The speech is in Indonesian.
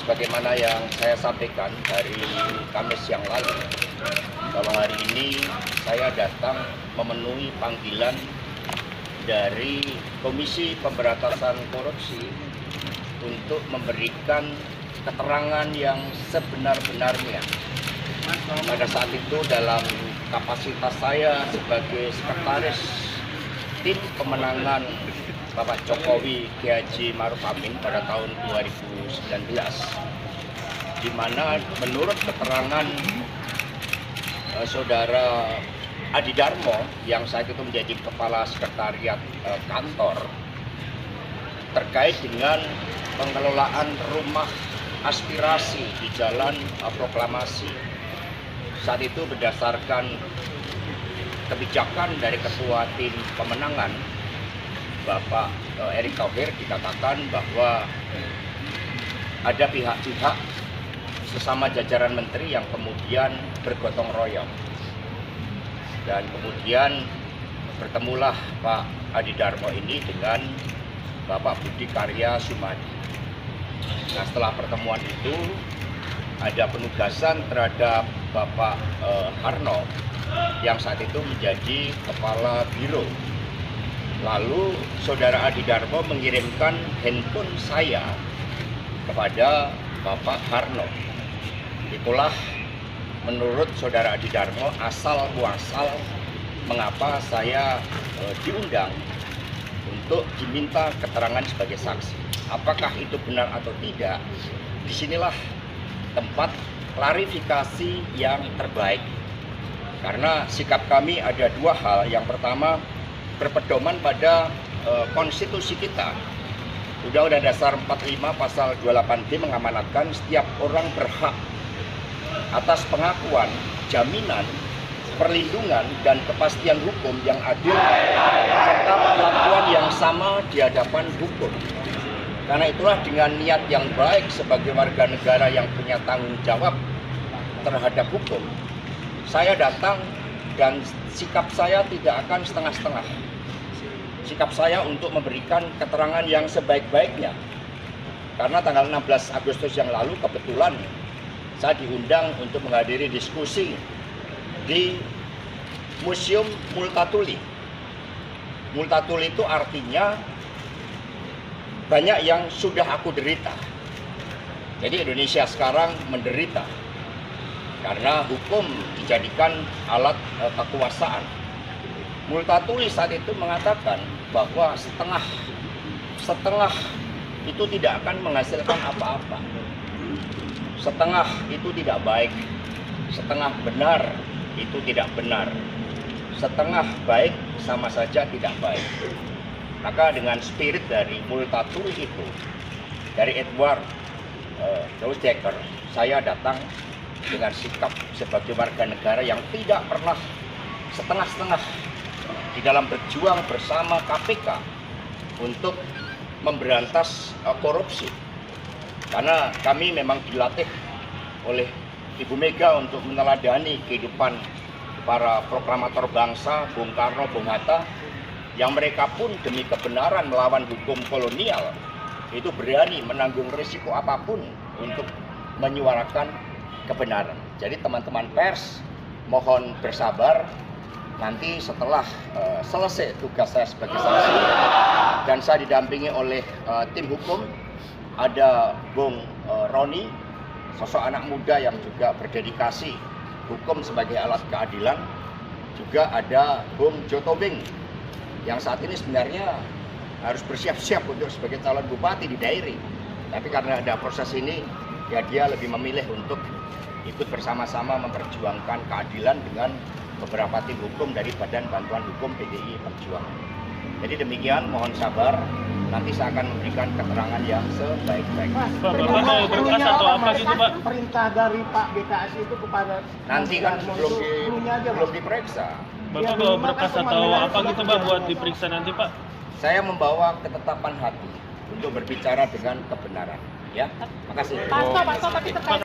sebagaimana yang saya sampaikan hari Kamis yang lalu, bahwa hari ini saya datang memenuhi panggilan dari Komisi Pemberantasan Korupsi untuk memberikan keterangan yang sebenar-benarnya. Pada saat itu dalam kapasitas saya sebagai sekretaris tim pemenangan Bapak Jokowi Kiai Haji Ma'ruf Amin pada tahun 2019, di mana menurut keterangan Saudara Adi Darmo yang saat itu menjadi kepala sekretariat kantor terkait dengan pengelolaan rumah aspirasi di Jalan Proklamasi. Saat itu berdasarkan kebijakan dari Ketua Tim Pemenangan Bapak Erick Thohir, dikatakan bahwa ada pihak-pihak sesama jajaran menteri yang kemudian bergotong royong. Dan kemudian bertemulah Pak Adi Darmo ini dengan Bapak Budi Karya Sumadi. Nah, setelah pertemuan itu ada penugasan terhadap Bapak Harno yang saat itu menjadi Kepala Biro. Lalu Saudara Adi Darmo mengirimkan handphone saya kepada Bapak Harno. Itulah menurut Saudara Adi Darmo asal muasal mengapa saya diundang untuk diminta keterangan sebagai saksi. Apakah itu benar atau tidak? Disinilah tempat klarifikasi yang terbaik. Karena sikap kami ada dua hal. Yang pertama, berpedoman pada konstitusi kita. Undang-Undang Dasar 45 pasal 28B mengamanatkan setiap orang berhak atas pengakuan, jaminan, perlindungan, dan kepastian hukum yang adil serta perlakuan yang sama di hadapan hukum. Karena itulah dengan niat yang baik sebagai warga negara yang punya tanggung jawab terhadap hukum, saya datang dan sikap saya tidak akan setengah-setengah. Sikap saya untuk memberikan keterangan yang sebaik-baiknya. Karena tanggal 16 Agustus yang lalu kebetulan saya diundang untuk menghadiri diskusi di Museum Multatuli. Multatuli itu artinya banyak yang sudah aku derita. Jadi Indonesia sekarang menderita karena hukum dijadikan alat kekuasaan. Multatuli saat itu mengatakan bahwa setengah itu tidak akan menghasilkan apa-apa. Setengah itu tidak baik, setengah benar itu tidak benar, setengah baik sama saja tidak baik. Maka dengan spirit dari Multatuli itu, dari Edward Decker, saya datang dengan sikap sebagai warga negara yang tidak pernah setengah-setengah di dalam berjuang bersama KPK untuk memberantas korupsi. Karena kami memang dilatih oleh Ibu Mega untuk meneladani kehidupan para proklamator bangsa, Bung Karno, Bung Hatta, yang mereka pun demi kebenaran melawan hukum kolonial itu berani menanggung risiko apapun untuk menyuarakan kebenaran. Jadi teman-teman pers mohon bersabar, nanti setelah selesai tugas saya sebagai saksi dan saya didampingi oleh tim hukum, ada Bung Roni, sosok anak muda yang juga berdedikasi hukum sebagai alat keadilan, juga ada Bung Jotobing yang saat ini sebenarnya harus bersiap-siap untuk sebagai calon bupati di Dairi, tapi karena ada proses ini ya dia lebih memilih untuk ikut bersama-sama memperjuangkan keadilan dengan beberapa tim hukum dari Badan Bantuan Hukum PDI Perjuangan. Jadi demikian, mohon sabar, nanti saya akan memberikan keterangan yang sebaik-baiknya. Bapak mau berkas atau apa gitu, Pak? Perintah dari Pak BKS itu kepada Nanti kan belum diperiksa. Bapak bawa berkas atau apa gitu, Pak, buat diperiksa nanti, Pak? Saya membawa ketetapan hati untuk berbicara dengan kebenaran. Ya, makasih. Pak, tapi terkait